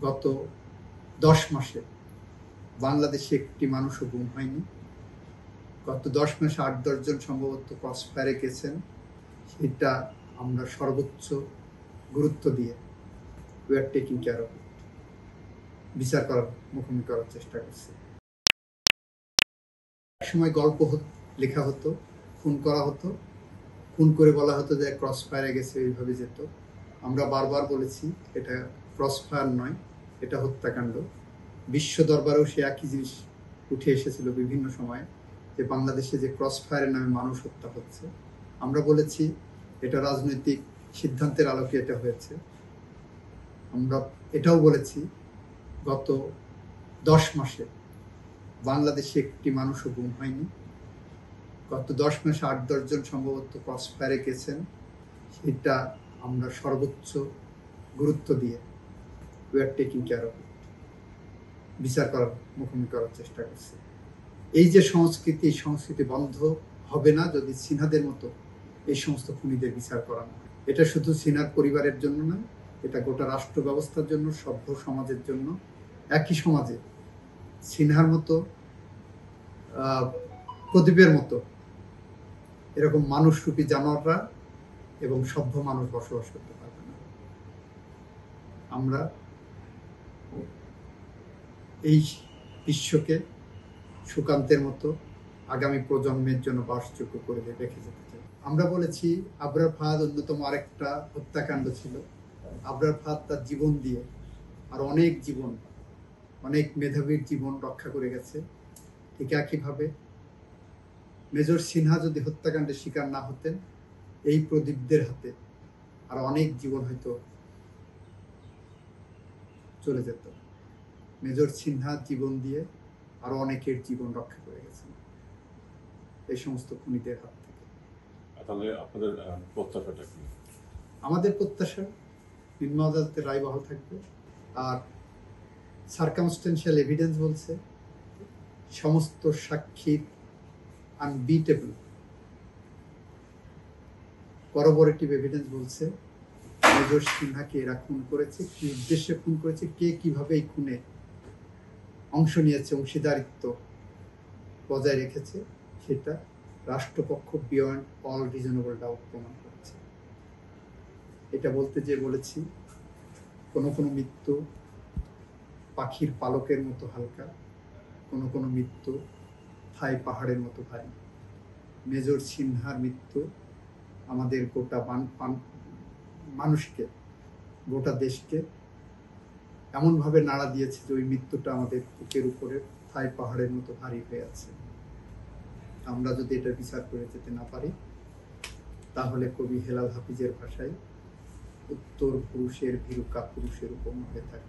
গত 10 মাসে বাংলাদেশে একটি মানুষও গুম হয়নি। গত 10 মাসে 8-10 জন সম্ভবত ক্রস ফায়ারে গেছেন। সেটা আমরা সর্বোচ্চ গুরুত্ব দিয়ে we are taking care of it, বিচার করার মুখোমুখি করার চেষ্টা করছি। একসময় গল্প লেখা হতো, খুন করা হতো, খুন করে বলা হতো যে ক্রস ফায়ারে গেছে, এইভাবে যেত। আমরা বারবার বলেছি এটা ক্রস ফায়ার নয়, এটা হত্যাকাণ্ড। বিশ্ব দরবারেও সে একই জিনিস উঠে এসেছিল বিভিন্ন সময়ে, যে বাংলাদেশে যে ক্রস ফায়ারের নামে মানুষ হত্যা হচ্ছে। আমরা বলেছি এটা রাজনৈতিক সিদ্ধান্তের আলোকে এটা হয়েছে। আমরা এটাও বলেছি গত 10 মাসে বাংলাদেশে একটি মানুষও গুম হয়নি। গত 10 মাসে 8-10 জন সম্ভবত ক্রস ফায়ারে গেছেন। সেটা আমরা সর্বোচ্চ গুরুত্ব দিয়ে we are taking care of it, বিচার করার মুখোমুখি করার চেষ্টা করছি। এই যে সংস্কৃতি বন্ধ হবে না যদি সিনহাদের মতো এই সমস্ত খুনিদের বিচার করা না হয়। এটা শুধু সিনহার পরিবারের জন্য নয়, এটা গোটা রাষ্ট্র ব্যবস্থার জন্য, সভ্য সমাজের জন্য। একই সমাজে সিনহার মতো, প্রদীপের মতো এরকম মানুষরূপী জানোয়াররা এবং সভ্য মানুষ বসবাস করতে পারবে না। আমরা এই বিশ্বকে সুকান্তের মতো আগামী প্রজন্মের জন্য বাসযোগ্য করে রেখে যেতে চাই। আমরা বলেছি আবরার ফাহাদ অন্যতম আরেকটা হত্যাকাণ্ড ছিল। আবরার ফাহাদ তার জীবন দিয়ে আর অনেক জীবন, অনেক মেধাবীর জীবন রক্ষা করে গেছে। ঠিক একইভাবে মেজর সিনহা যদি হত্যাকাণ্ডের শিকার না হতেন, এই প্রদীপদের হাতে আর অনেক জীবন হয়তো চলে যেত। মেজর সিনহা জীবন দিয়ে আরো অনেকের জীবন রক্ষা করে গেছেন এই সমস্ত খুনিদের হাত থেকে। তাহলে আপনাদের প্রত্যাশাটা কি? আমাদের প্রত্যাশা নিম্ন আদালতের রায় বহাল থাকবে। আর সার্কামস্টেন্সিয়াল এভিডেন্স বলছে, সমস্ত সাক্ষীর আনবিটেবল করবোরেটিভ এভিডেন্স বলছে মেজর সিনহাকে এরা খুন করেছে, কি উদ্দেশ্যে খুন করেছে, কে কিভাবে এই খুনে অংশ নিয়েছে, অংশীদারিত্ব বজায় রেখেছে, সেটা রাষ্ট্রপক্ষ বিয়ন্ড অল রিজনেবল ডাউট প্রমাণ করেছে। এটা বলতে যে বলেছি, কোনো কোনো মৃত্যু পাখির পালকের মতো হালকা, কোনো কোনো মৃত্যু থাই পাহাড়ের মতো ভারী। মেজর সিনহার মৃত্যু আমাদের গোটা মানুষকে, গোটা দেশকে এমনভাবে নাড়া দিয়েছে যে ওই মৃত্যুটা আমাদের বুকের উপরে থাই পাহাড়ের মতো ভারী হয়ে আছে। আমরা যদি এটা বিচার করে যেতে না পারি, তাহলে কবি হেলাল হাফিজের ভাষায় উত্তর পুরুষের ভীরু কাপুরুষের উপমা হয়ে থাকে।